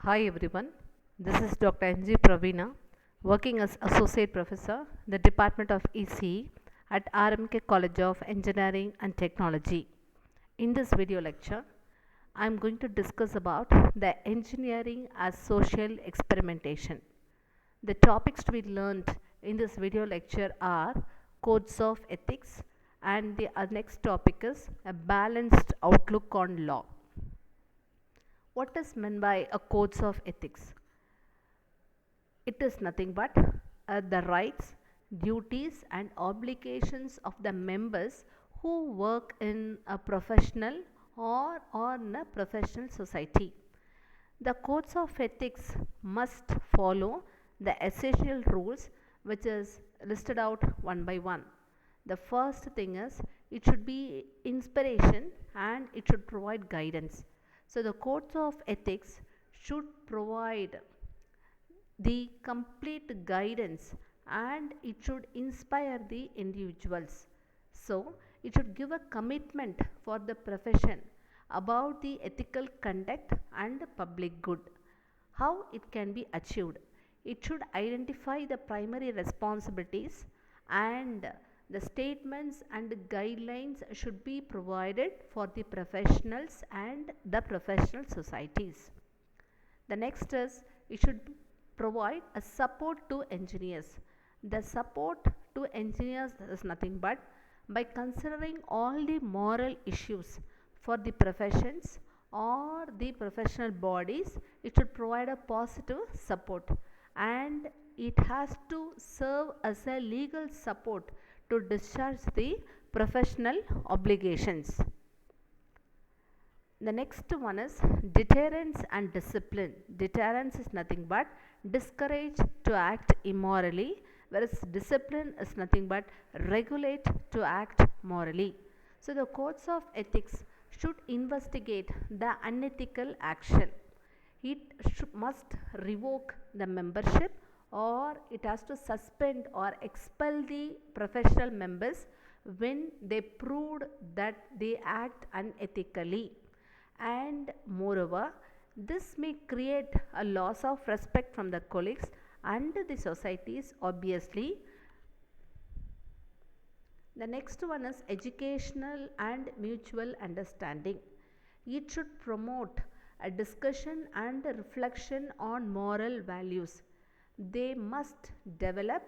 Hi everyone, this is Dr. N.G. Praveena, working as Associate Professor, the Department of ECE at R.M.K College of Engineering and Technology. In this video lecture, I am going to discuss about the engineering as social experimentation. The topics to be learned in this video lecture are codes of ethics, and the next topic is a balanced outlook on law. What is meant by a codes of ethics? It is nothing but the rights, duties, and obligations of the members who work in a professional or in a professional society. The codes of ethics must follow the essential rules which is listed out one by one. The first thing is it should be inspiration and it should provide guidance. So the codes of ethics should provide the complete guidance and it should inspire the individuals. So, it should give a commitment for the profession about the ethical conduct and public good. How it can be achieved? It should identify the primary responsibilities and the statements and guidelines should be provided for the professionals and the professional societies. The next is it should provide a support to engineers. The support to engineers is nothing but by considering all the moral issues for the professions or the professional bodies, it should provide a positive support and it has to serve as a legal support to discharge the professional obligations. The next one is deterrence and discipline. Deterrence is nothing but discourage to act immorally, whereas discipline is nothing but regulate to act morally. So the codes of ethics should investigate the unethical action. It must revoke the membership or it has to suspend or expel the professional members when they proved that they act unethically. And moreover, this may create a loss of respect from the colleagues and the societies obviously. The next one is educational and mutual understanding. It should promote a discussion and a reflection on moral values. They must develop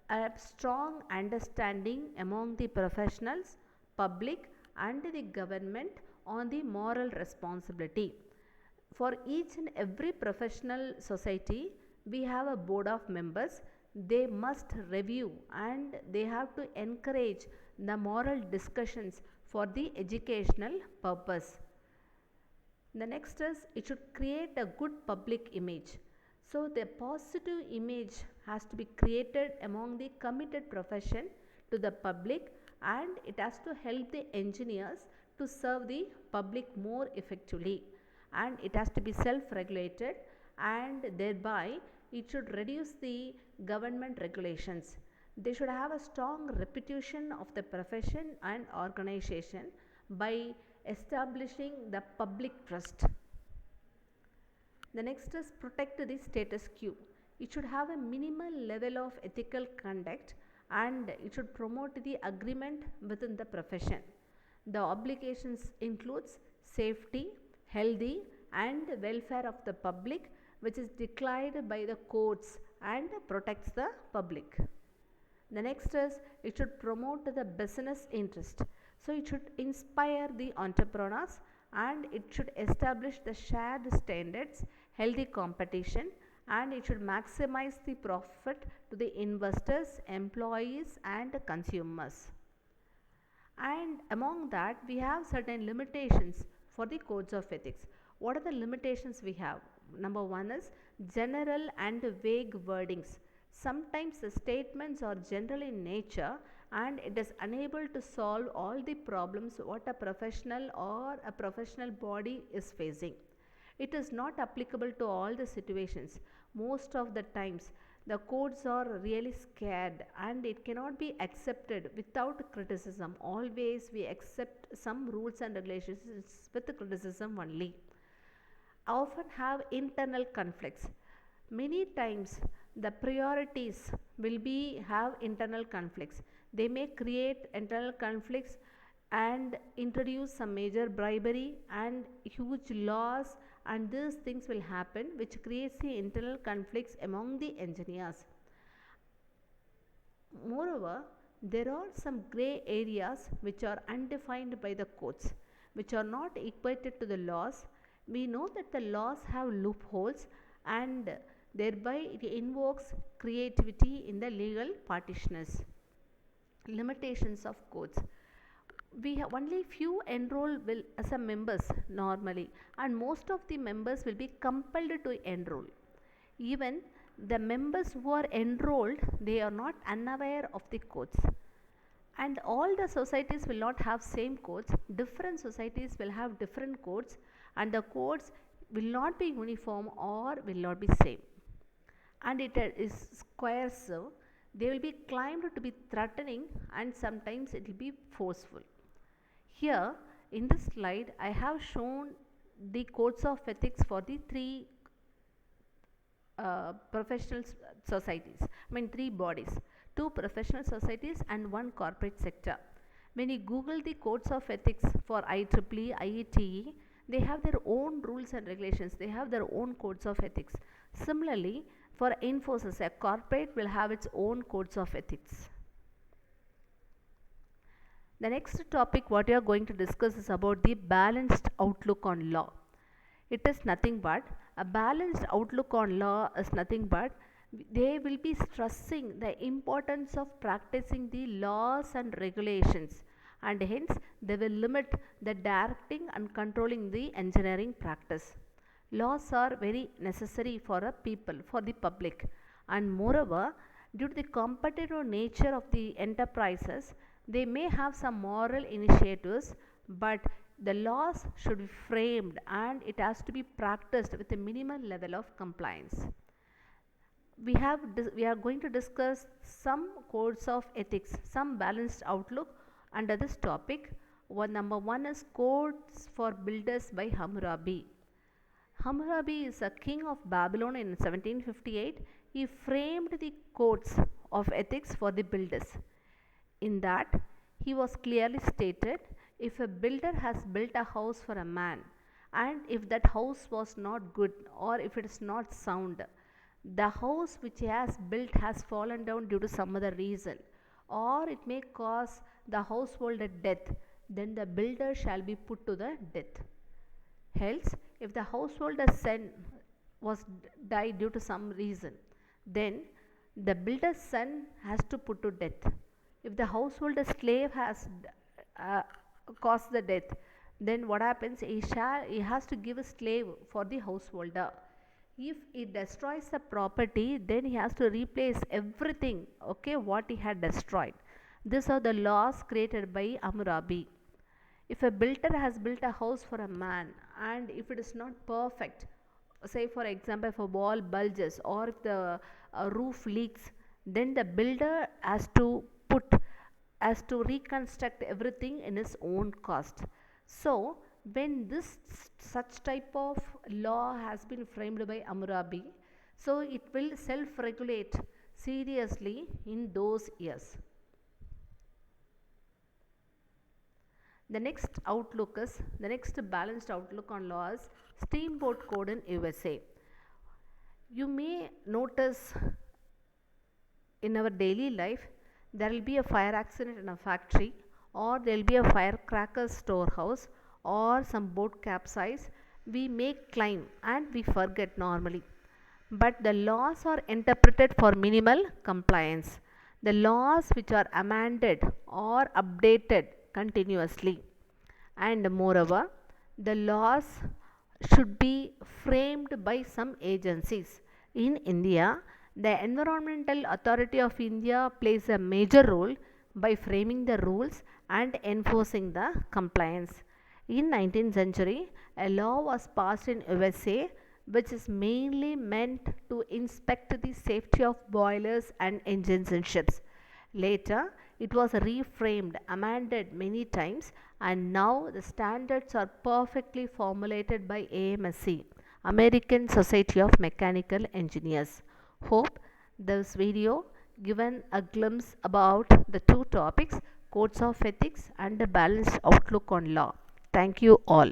a strong understanding among the professionals, public, and the government on the moral responsibility. For each and every professional society, we have a board of members. They must review and they have to encourage the moral discussions for the educational purpose. The next is it should create a good public image. So the positive image has to be created among the committed profession to the public and it has to help the engineers to serve the public more effectively and it has to be self-regulated and thereby it should reduce the government regulations. They should have a strong reputation of the profession and organization by establishing the public trust. The next is protect the status quo. It should have a minimal level of ethical conduct and it should promote the agreement within the profession. The obligations includes safety, healthy and welfare of the public which is declared by the courts and protects the public. The next is it should promote the business interest. So it should inspire the entrepreneurs and it should establish the shared standards, healthy competition and it should maximize the profit to the investors, employees and consumers. And among that we have certain limitations for the codes of ethics. What are the limitations we have? Number one is general and vague wordings. Sometimes the statements are general in nature and it is unable to solve all the problems what a professional or a professional body is facing. It is not applicable to all the situations. Most of the times the codes are really scared and it cannot be accepted without criticism. Always we accept some rules and regulations with the criticism only. often have internal conflicts. Many times the priorities will be have internal conflicts. They may create internal conflicts and introduce some major bribery and huge laws, and these things will happen which creates the internal conflicts among the engineers. Moreover, there are some grey areas which are undefined by the courts, which are not equated to the laws. We know that the laws have loopholes, and thereby it invokes creativity in the legal practitioners. Limitations of courts: we have only few enroll will as a members normally, and most of the members will be compelled to enroll. Even the members who are enrolled, they are not unaware of the codes, and all the societies will not have same codes. Different societies will have different codes, and the codes will not be uniform or will not be same, and it is coercive. They will be claimed to be threatening, and sometimes it will be forceful. Here in this slide I have shown the codes of ethics for the three professional societies, I mean three bodies, two professional societies and one corporate sector. When you Google the codes of ethics for IEEE, IETE, they have their own rules and regulations, they have their own codes of ethics. Similarly, for Infosys, a corporate will have its own codes of ethics. The next topic what we are going to discuss is about the balanced outlook on law. It is nothing but a balanced outlook on law is nothing but they will be stressing the importance of practicing the laws and regulations, and hence they will limit the directing and controlling the engineering practice. Laws are very necessary for a people, for the public, and moreover, due to the competitive nature of the enterprises, they may have some moral initiatives, but the laws should be framed and it has to be practiced with a minimal level of compliance. We are going to discuss some codes of ethics, some balanced outlook under this topic. Number one is Codes for Builders by Hammurabi. Hammurabi is a king of Babylon in 1758. He framed the codes of ethics for the builders. In that, he was clearly stated, if a builder has built a house for a man, and if that house was not good or if it is not sound, the house which he has built has fallen down due to some other reason, or it may cause the householder death, then the builder shall be put to the death. Else, if the householder's son was died due to some reason, then the builder's son has to put to death. If the householder's slave has caused the death, then what happens? He has to give a slave for the householder. If he destroys the property, then he has to replace everything, okay, what he had destroyed. These are the laws created by Hammurabi. If a builder has built a house for a man and if it is not perfect, say for example if a wall bulges or if the roof leaks, then the builder has to reconstruct everything in his own cost. So when this such type of law has been framed by Hammurabi, so it will self regulate seriously in those years. The next balanced outlook on law is Steamboat Code in USA. You may notice in our daily life there will be a fire accident in a factory, or there will be a firecracker storehouse, or some boat capsize. We make claim and we forget normally, but the laws are interpreted for minimal compliance. The laws which are amended or updated continuously, and moreover the laws should be framed by some agencies. In India, the Environmental Authority of India plays a major role by framing the rules and enforcing the compliance. In 19th century, a law was passed in USA which is mainly meant to inspect the safety of boilers and engines in ships. Later, it was reframed, amended many times, and now the standards are perfectly formulated by AMSC, American Society of Mechanical Engineers. Hope this video given a glimpse about the two topics, codes of ethics and a balanced outlook on law. Thank you all.